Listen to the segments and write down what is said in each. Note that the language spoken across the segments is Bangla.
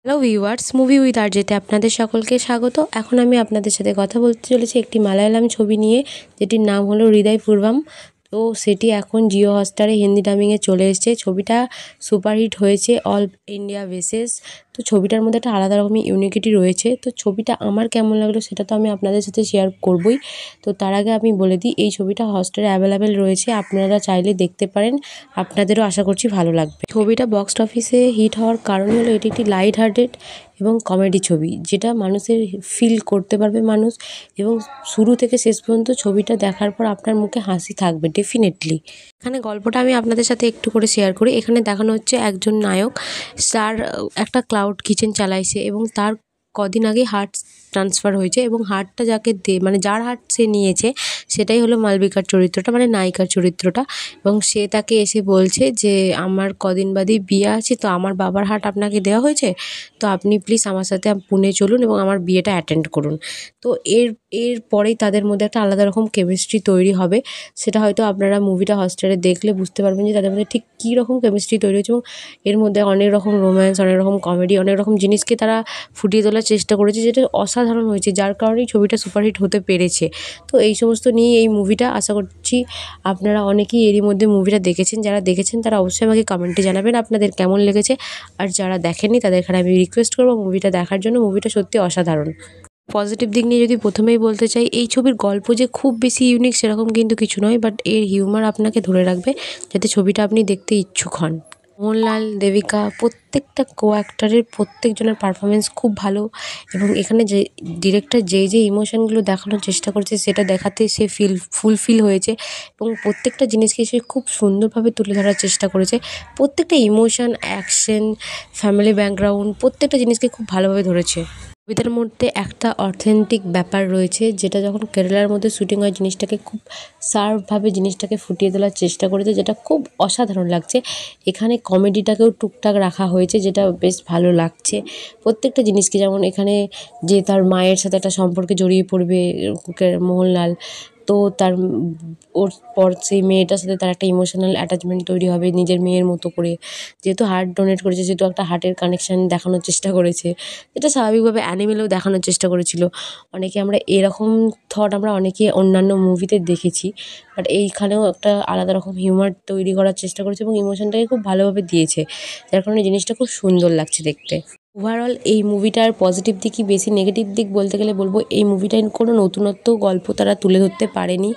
হ্যালো ভিউয়ার্স, মুভি উইথ আরজেতে আপনাদের সকলকে স্বাগত। এখন আমি আপনাদের সাথে কথা বলতে চলেছি একটি মালায়ালাম ছবি নিয়ে, যেটির নাম হলো হৃদয় পূর্বম। তো সেটি এখন জিও হটস্টারে হিন্দি ডাবিংয়ে চলে এসেছে। ছবিটা সুপারহিট হয়েছে অল ইন্ডিয়া বেসিস। তো ছবিটার মধ্যে একটা আলাদা রকমের ইউনিকিটি রয়েছে। তো ছবিটা আমার কেমন লাগলো সেটা তো আমি আপনাদের সাথে শেয়ার করবই। তো তার আগে আমি বলে দিই, এই ছবিটা হটস্টারে অ্যাভেলেবেল রয়েছে, আপনারা চাইলে দেখতে পারেন। আপনাদেরও আশা করছি ভালো লাগবে। ছবিটা বক্স অফিসে হিট হওয়ার কারণ হলো এটি একটি লাইট হার্টেড এবং কমেডি ছবি, যেটা মানুষের ফিল করতে পারবে মানুষ, এবং শুরু থেকে শেষ পর্যন্ত ছবিটা দেখার পর আপনার মুখে হাসি থাকবে ডেফিনেটলি। এখানে গল্পটা আমি আপনাদের সাথে একটু করে শেয়ার করি। এখানে দেখানো হচ্ছে একজন নায়ক, তার একটা ক্লাউড কিচেন চালাইছে এবং তার কদিন আগে হার্ট ট্রান্সফার হয়েছে, এবং হার্টটা যাকে মানে যার হার্ট সে নিয়েছে সেটাই হলো মালবিকার চরিত্রটা, মানে নায়িকার চরিত্রটা। এবং সে তাকে এসে বলছে যে আমার কদিন বাদেই বিয়ে আছে, তো আমার বাবার হার্ট আপনাকে দেওয়া হয়েছে, তো আপনি প্লিজ আমার সাথে পুনে চলুন এবং আমার বিয়েটা অ্যাটেন্ড করুন। তো এর পরেই তাদের মধ্যে একটা আলাদা রকম কেমিস্ট্রি তৈরি হবে। সেটা হয়তো আপনারা মুভিটা হটস্টারে দেখলে বুঝতে পারবেন যে তাদের মধ্যে ঠিক কী রকম কেমিস্ট্রি তৈরি হয়েছে। এবং এর মধ্যে অনেক রকম রোম্যান্স, অনেক রকম কমেডি, অনেক রকম জিনিসকে তারা ফুটিয়ে তোলার চেষ্টা করেছে, যেটা অসাধারণ হয়েছে, যার কারণেই ছবিটা সুপারহিট হতে পেরেছে। তো এই সমস্ত নিয়ে এই মুভিটা, আশা করছি আপনারা অনেকেই এরই মধ্যে মুভিটা দেখেছেন। যারা দেখেছেন তারা অবশ্যই আমাকে কমেন্টে জানাবেন আপনাদের কেমন লেগেছে। আর যারা দেখেননি তাদের এখানে আমি রিকোয়েস্ট করবো মুভিটা দেখার জন্য। মুভিটা সত্যি অসাধারণ। পজিটিভ দিক নিয়ে যদি প্রথমেই বলতে চাই, এই ছবির গল্প যে খুব বেশি ইউনিক সেরকম কিন্তু কিছু নয়, বাট এর হিউমার আপনাকে ধরে রাখবে, যাতে ছবিটা আপনি দেখতে ইচ্ছুক হন। মোহনলাল, দেবিকা, প্রত্যেকটা কো অ্যাক্টরের প্রত্যেকজনের পারফরমেন্স খুব ভালো। এবং এখানে যে ডিরেক্টর যে ইমোশনগুলো দেখানোর চেষ্টা করেছে সেটা দেখাতে সে ফুলফিল হয়েছে, এবং প্রত্যেকটা জিনিসকে সে খুব সুন্দরভাবে তুলে ধরার চেষ্টা করেছে। প্রত্যেকটা ইমোশন, অ্যাকশন, ফ্যামিলি ব্যাকগ্রাউন্ড, প্রত্যেকটা জিনিসকে খুব ভালোভাবে ধরেছে। ছবিটার মধ্যে একটা অথেন্টিক ব্যাপার রয়েছে, যেটা যখন কেরালার মধ্যে শুটিং হয় জিনিসটাকে খুব শার্পভাবে জিনিসটাকে ফুটিয়ে তোলার চেষ্টা করেছে, যেটা খুব অসাধারণ লাগছে। এখানে কমেডিটাকেও টুকটাক রাখা হয়েছে, যেটা বেশ ভালো লাগছে। প্রত্যেকটা জিনিসকে, যেমন এখানে যে তার মায়ের সাথে একটা সম্পর্কে জড়িয়ে পড়বে মোহনলাল, তো তার ওর পর সেই মেয়েটার সাথে তার একটা ইমোশনাল অ্যাটাচমেন্ট তৈরি হবে নিজের মেয়ের মতো করে। যেহেতু হার্ট ডোনেট করেছে, সেহেতু একটা হার্টের কানেকশান দেখানোর চেষ্টা করেছে, যেটা স্বাভাবিকভাবে অ্যানিমেলেও দেখানোর চেষ্টা করেছিল। অনেকে আমরা এরকম থট আমরা অনেকে অন্যান্য মুভিতে দেখেছি, বাট এইখানেও একটা আলাদা রকম হিউমার তৈরি করার চেষ্টা করেছে এবং ইমোশনটাকে খুব ভালোভাবে দিয়েছে, যার কারণে জিনিসটা খুব সুন্দর লাগছে দেখতে। ওভারঅল এই মুভিটার পজিটিভ দিকই বেশি, নেগেটিভ দিক বলতে গেলে বলবো এই মুভিটায় কোনো নতুনত্ব গল্প তারা তুলে ধরতে পারেনি।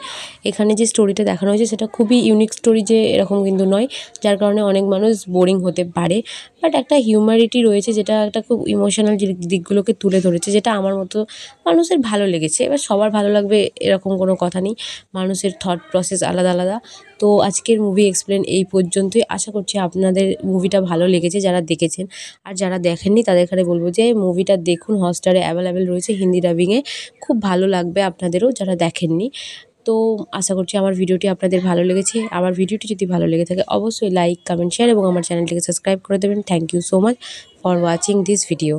এখানে যে স্টোরিটা দেখানো হয়েছে সেটা খুবই ইউনিক স্টোরি, যে এরকম কিন্তু নয়, যার কারণে অনেক মানুষ বোরিং হতে পারে। বাট একটা হিউম্যানিটি রয়েছে, যেটা একটা খুব ইমোশনাল দিকগুলোকে তুলে ধরেছে, যেটা আমার মতো মানুষের ভালো লেগেছে। এবার সবার ভালো লাগবে এরকম কোনো কথা নেই, মানুষের থট প্রসেস আলাদা আলাদা। তো আজকের মুভি এক্সপ্লেন এই পর্যন্তই। আশা করছি আপনাদের মুভিটা ভালো লেগেছে যারা দেখেছেন। আর যারা দেখেননি তাদের এখানে বলবো যে মুভিটা দেখুন, হটস্টারে অ্যাভেলেবেল রয়েছে হিন্দি ডাবিংয়ে। খুব ভালো লাগবে আপনাদেরও যারা দেখেননি। তো আশা করছি আমার ভিডিওটি আপনাদের ভালো লেগেছে। আমার ভিডিওটি যদি ভালো লেগে থাকে অবশ্যই লাইক, কমেন্ট, শেয়ার এবং আমার চ্যানেলটিকে সাবস্ক্রাইব করে দেবেন। Thank you so much for watching this video.